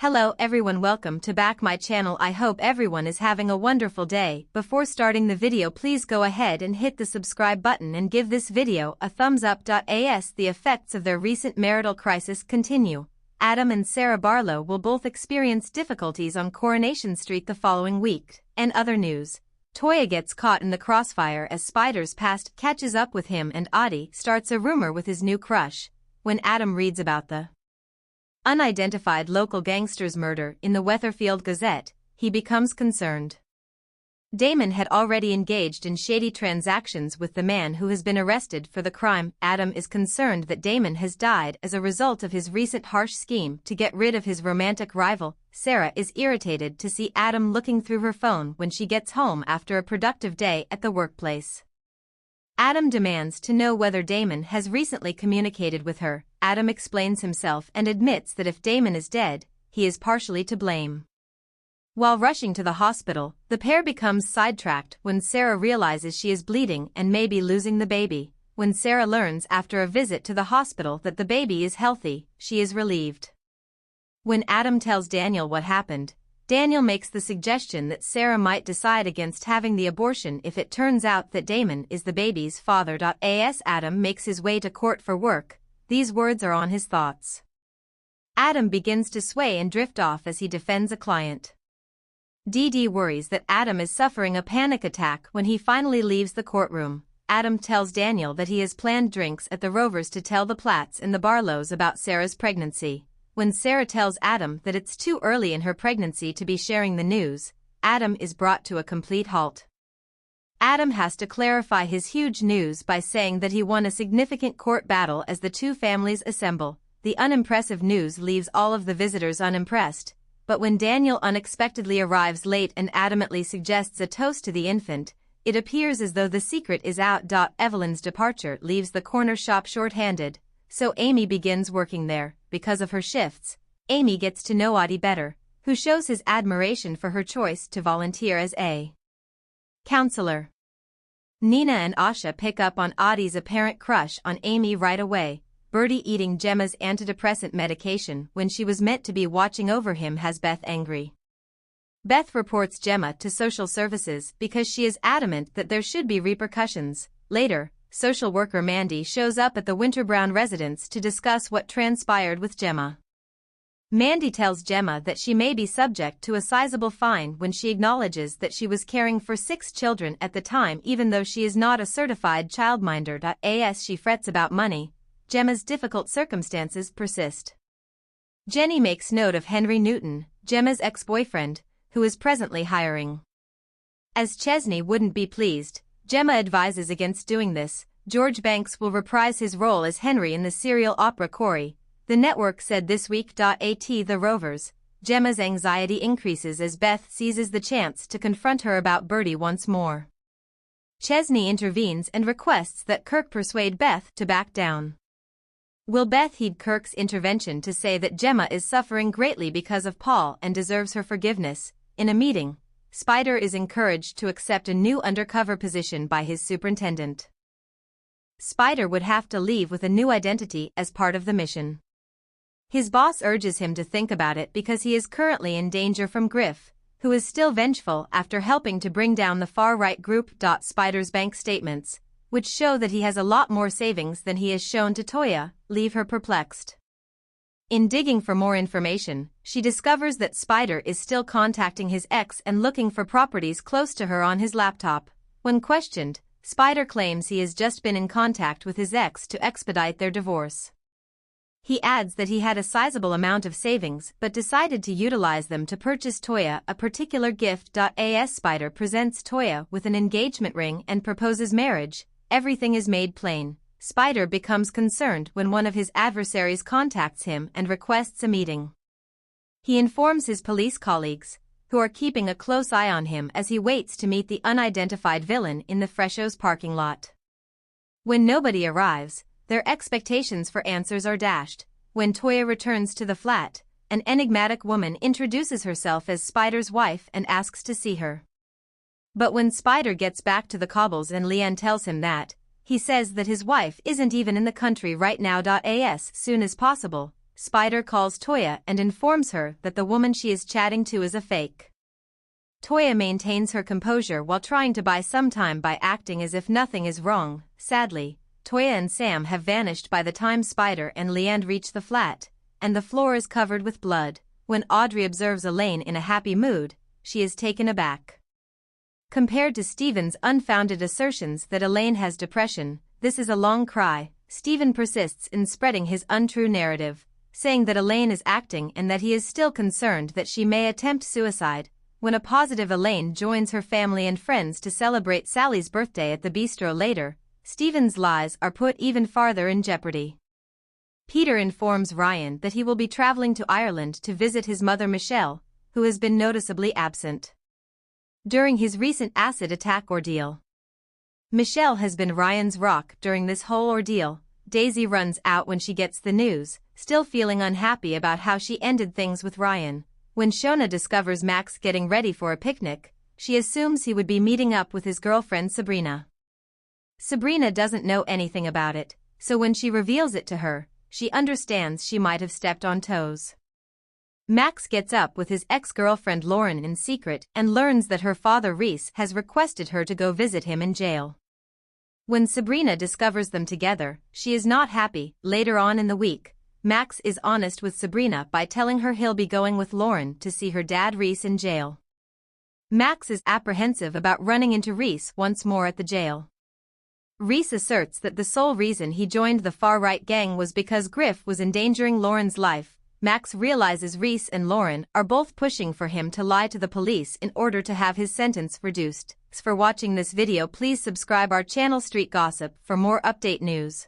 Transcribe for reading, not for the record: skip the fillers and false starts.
Hello everyone, welcome to back my channel. I hope everyone is having a wonderful day. Before starting the video, please go ahead and hit the subscribe button and give this video a thumbs up. As the effects of their recent marital crisis continue, Adam and Sarah Barlow will both experience difficulties on Coronation Street the following week. And other news, Toya gets caught in the crossfire as Spider's past catches up with him, and Audie starts a rumor with his new crush. When Adam reads about the unidentified local gangster's murder in the Weatherfield Gazette, he becomes concerned. Damon had already engaged in shady transactions with the man who has been arrested for the crime. Adam is concerned that Damon has died as a result of his recent harsh scheme to get rid of his romantic rival. Sarah is irritated to see Adam looking through her phone when she gets home after a productive day at the workplace. Adam demands to know whether Damon has recently communicated with her. Adam explains himself and admits that if Damon is dead, he is partially to blame. While rushing to the hospital, the pair becomes sidetracked when Sarah realizes she is bleeding and may be losing the baby. When Sarah learns after a visit to the hospital that the baby is healthy, she is relieved. When Adam tells Daniel what happened, Daniel makes the suggestion that Sarah might decide against having the abortion if it turns out that Damon is the baby's father. As Adam makes his way to court for work, these words are on his thoughts. Adam begins to sway and drift off as he defends a client. Dee Dee worries that Adam is suffering a panic attack when he finally leaves the courtroom. Adam tells Daniel that he has planned drinks at the Rovers to tell the Platts and the Barlows about Sarah's pregnancy. When Sarah tells Adam that it's too early in her pregnancy to be sharing the news, Adam is brought to a complete halt. Adam has to clarify his huge news by saying that he won a significant court battle as the two families assemble. The unimpressive news leaves all of the visitors unimpressed, but when Daniel unexpectedly arrives late and adamantly suggests a toast to the infant, it appears as though the secret is out. Evelyn's departure leaves the corner shop short-handed, so Amy begins working there. Because of her shifts, Amy gets to know Audie better, who shows his admiration for her choice to volunteer as a counselor. Nina and Asha pick up on Audie's apparent crush on Amy right away. Birdie, eating Gemma's antidepressant medication when she was meant to be watching over him, has Beth angry. Beth reports Gemma to social services because she is adamant that there should be repercussions. Later, social worker Mandy shows up at the Winterbrown residence to discuss what transpired with Gemma. Mandy tells Gemma that she may be subject to a sizable fine when she acknowledges that she was caring for 6 children at the time, even though she is not a certified childminder. As she frets about money, Gemma's difficult circumstances persist. Jenny makes note of Henry Newton, Gemma's ex-boyfriend, who is presently hiring. As Chesney wouldn't be pleased, Gemma advises against doing this. George Banks will reprise his role as Henry in the serial opera Corrie, the network said this week. At the Rovers, Gemma's anxiety increases as Beth seizes the chance to confront her about Birdie once more. Chesney intervenes and requests that Kirk persuade Beth to back down. Will Beth heed Kirk's intervention to say that Gemma is suffering greatly because of Paul and deserves her forgiveness? In a meeting, Spider is encouraged to accept a new undercover position by his superintendent. Spider would have to leave with a new identity as part of the mission. His boss urges him to think about it because he is currently in danger from Griff, who is still vengeful after helping to bring down the far-right group. Spider's bank statements, which show that he has a lot more savings than he has shown to Toya, leave her perplexed. In digging for more information, she discovers that Spider is still contacting his ex and looking for properties close to her on his laptop. When questioned, Spider claims he has just been in contact with his ex to expedite their divorce. He adds that he had a sizable amount of savings but decided to utilize them to purchase Toya a particular gift. As Spider presents Toya with an engagement ring and proposes marriage, everything is made plain. Spider becomes concerned when one of his adversaries contacts him and requests a meeting. He informs his police colleagues, who are keeping a close eye on him as he waits to meet the unidentified villain in the Freshos parking lot. When nobody arrives, their expectations for answers are dashed. When Toya returns to the flat, an enigmatic woman introduces herself as Spider's wife and asks to see her. But when Spider gets back to the cobbles and Leanne tells him that, he says that his wife isn't even in the country right now. As soon as possible, Spider calls Toya and informs her that the woman she is chatting to is a fake. Toya maintains her composure while trying to buy some time by acting as if nothing is wrong. Sadly, Toya and Sam have vanished by the time Spider and Leanne reach the flat, and the floor is covered with blood. When Audrey observes Elaine in a happy mood, she is taken aback. Compared to Stephen's unfounded assertions that Elaine has depression, this is a long cry. Stephen persists in spreading his untrue narrative, saying that Elaine is acting and that he is still concerned that she may attempt suicide. When a positive Elaine joins her family and friends to celebrate Sally's birthday at the bistro later, Stephen's lies are put even farther in jeopardy. Peter informs Ryan that he will be traveling to Ireland to visit his mother Michelle, who has been noticeably absent during his recent acid attack ordeal. Michelle has been Ryan's rock during this whole ordeal. Daisy runs out when she gets the news, still feeling unhappy about how she ended things with Ryan. When Shona discovers Max getting ready for a picnic, she assumes he would be meeting up with his girlfriend Sabrina. Sabrina doesn't know anything about it, so when she reveals it to her, she understands she might have stepped on toes. Max gets up with his ex-girlfriend Lauren in secret and learns that her father Reese has requested her to go visit him in jail. When Sabrina discovers them together, she is not happy. Later on in the week, Max is honest with Sabrina by telling her he'll be going with Lauren to see her dad Reese in jail. Max is apprehensive about running into Reese once more at the jail. Reese asserts that the sole reason he joined the far-right gang was because Griff was endangering Lauren's life. Max realizes Reese and Lauren are both pushing for him to lie to the police in order to have his sentence reduced. Thanks for watching this video. Please subscribe our channel Street Gossip for more update news.